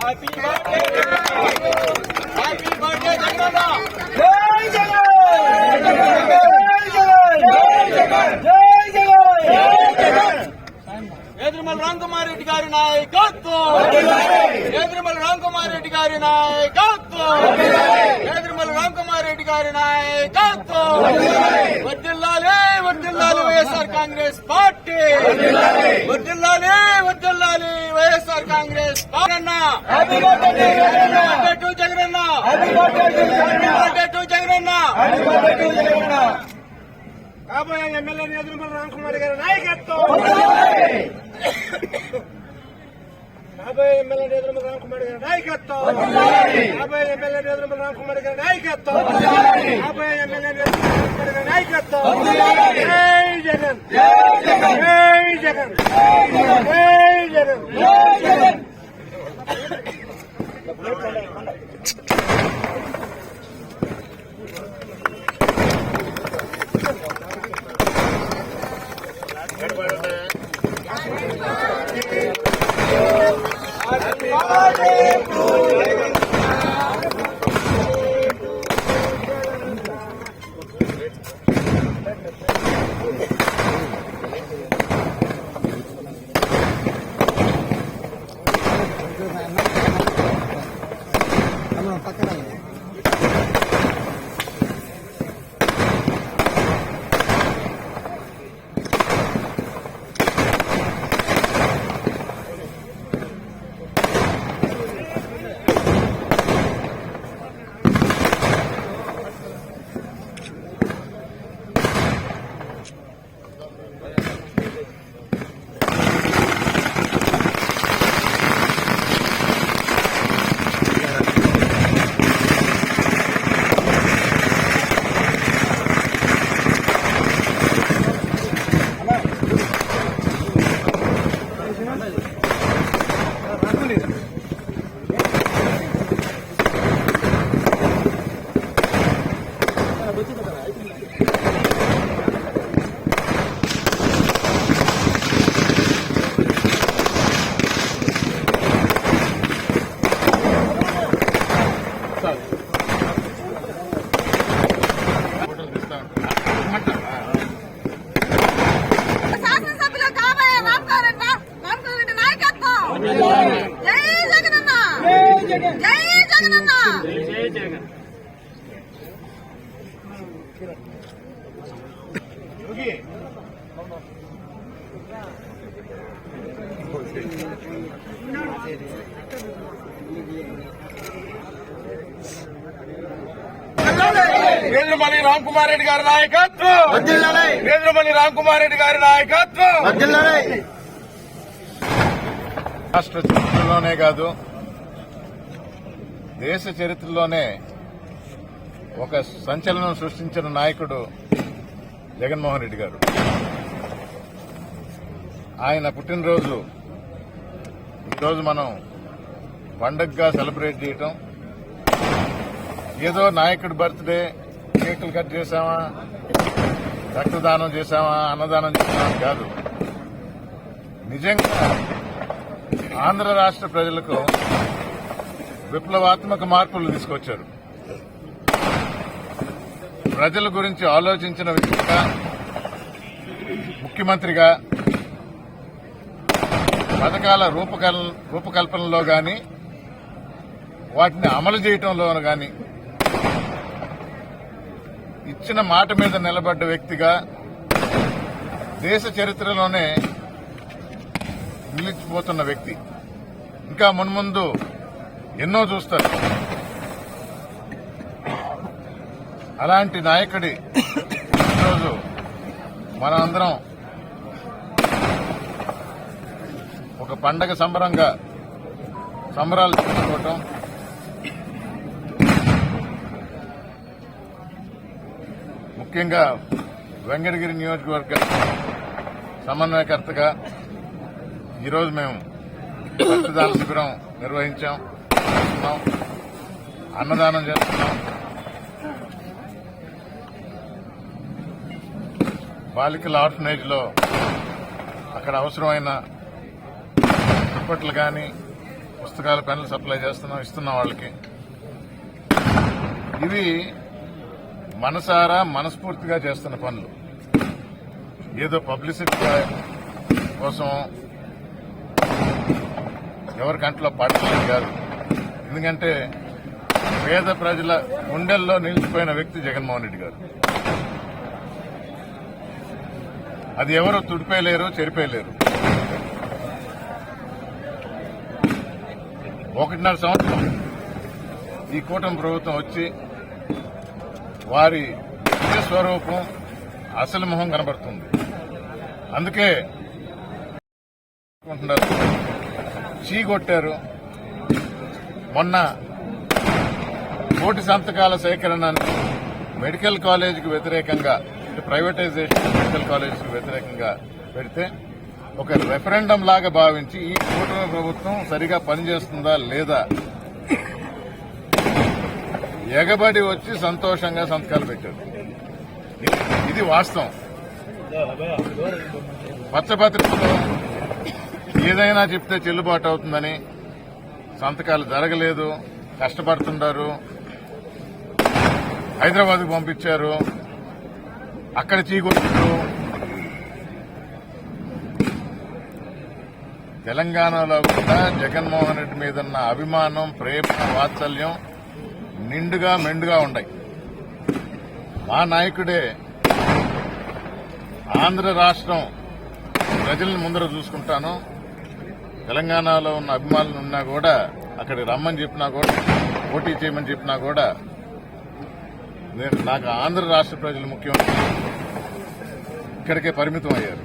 Happy birthday! Happy birthday, Jagannatha! Jai Jagan! Jai Jagan! ఎదురుమల Ramakumar Reddy గారి నాయకత్వం, ఎదురుమల రామకుమార్ రెడ్డి గారి నాయకత్వం, ఎదురుమల రామకుమార్ రెడ్డి గారి నాయకత్వం. వర్ధిల్లాలి వర్ధిల్లాలి వైఎస్ఆర్ కాంగ్రెస్ పార్టీ, వర్ధిల్లాలి వర్ధిల్లాలి YSR Congress party. Happy birthday to Jagananna, to Jagananna. కాబోయే ఎమ్మెల్యే ఎదురుమల రామకుమార్ గారి నాయకత్వం, కాబోయే ఎమ్మెల్యే ఎదురుమల రామకుమార్ గారి నాయకత్వం, కాబోయే ఎమ్మెల్యే ఎదురుమల రామకుమార్ గారి నాయకత్వం, కాబోయే ఎమ్మెల్యే ఎదురుమల గారి నాయకత్వం. జై జగన్, జై జగన్, జై జగన్, జై జగన్. ఎదురుమల్లి రామకుమార్ రెడ్డి గారి నాయకత్వం, ఎదురుమల్లి రామకుమార్ రెడ్డి గారి నాయకత్వం. రాష్ట్ర చరిత్రలోనే కాదు, దేశ చరిత్రలోనే ఒక సంచలనం సృష్టించిన నాయకుడు జగన్మోహన్ రెడ్డి గారు. ఆయన పుట్టినరోజు ఈరోజు మనం పండగగా సెలబ్రేట్ చేయటం, ఏదో నాయకుడి బర్త్డే కేకులు కట్ చేశామా, రక్తదానం చేశామా, అన్నదానం చేశామా కాదు. నిజంగా ఆంధ్ర రాష్ట్ర ప్రజలకు విప్లవాత్మక మార్పులు తీసుకొచ్చారు. ప్రజల గురించి ఆలోచించిన వ్యక్తిగా, ముఖ్యమంత్రిగా, పథకాల రూపకల్పనలో గాని వాటిని అమలు చేయటంలో గాని ఇచ్చిన మాట మీద నిలబడ్డ వ్యక్తిగా దేశ చరిత్రలోనే నిలిచిపోతున్న వ్యక్తి. ఇంకా మున్ముందు ఎన్నో చూస్తారు. అలాంటి నాయకుడి ఈరోజు మనందరం ఒక పండగ సంబరాలు చేసుకోవటం, ముఖ్యంగా వెంకటగిరి నియోజకవర్గ సమన్వయకర్తగా ఈరోజు మేము రక్తదాన శిబిరం నిర్వహించాం, అన్నదానం చేస్తున్నాం. బాలికల ఆర్ఫనేజ్ లో అక్కడ అవసరమైన దుప్పట్లు కానీ పుస్తకాలు, పెన్నులు సప్లై ఇస్తున్నాం వాళ్ళకి. ఇవి మనసారా మనస్ఫూర్తిగా చేస్తున్న పనులు, ఏదో పబ్లిసిటీ కోసం ఎవరి కంట్లో పడలేదు కాదు. ఎందుకంటే పేద ప్రజల గుండెల్లో నిలిచిపోయిన వ్యక్తి జగన్మోహన్ రెడ్డి గారు. అది ఎవరు తుడిపేయలేరు, చెరిపేయలేరు. 1.5 సంవత్సరం ఈ కూటమి ప్రభుత్వం వచ్చి వారి నిజ స్వరూపం, అసలు మొహం కనబడుతుంది. అందుకే చీకొట్టారు. మొన్న కోటి సంతకాల సేకరణ మెడికల్ కాలేజీకి వ్యతిరేకంగా, ప్రైవేటైజేషన్ మెడికల్ కాలేజీకి వ్యతిరేకంగా పెడితే ఒక రెఫరెండం లాగా భావించి ఈ కూటమి ప్రభుత్వం సరిగా పనిచేస్తుందా లేదా ఎగబడి వచ్చి సంతోషంగా సంతకాలు పెట్టారు. ఇది వాస్తవం. పచ్చపత్రికలో ఏదైనా చెప్తే చెల్లుబాటు అవుతుందని సంతకాలు జరగలేదు, కష్టపడుతున్నారు, హైదరాబాద్కు పంపించారు, అక్కడ చీకొట్టారు. తెలంగాణలో కూడా జగన్మోహన్ రెడ్డి మీద ఉన్న అభిమానం, ప్రేమ, వాత్సల్యం నిండుగా మెండుగా ఉన్నాయి. మా నాయకుడే ఆంధ్ర రాష్ట్రం ప్రజలను ముందర చూసుకుంటాను, తెలంగాణలో ఉన్న అభిమానులు ఉన్నా కూడా అక్కడికి రమ్మని చెప్పినా కూడా, పోటీ చేయమని చెప్పినా కూడా నాకు ఆంధ్ర రాష్ట్ర ప్రజలు ముఖ్యం, ఇక్కడికే పరిమితం అయ్యారు.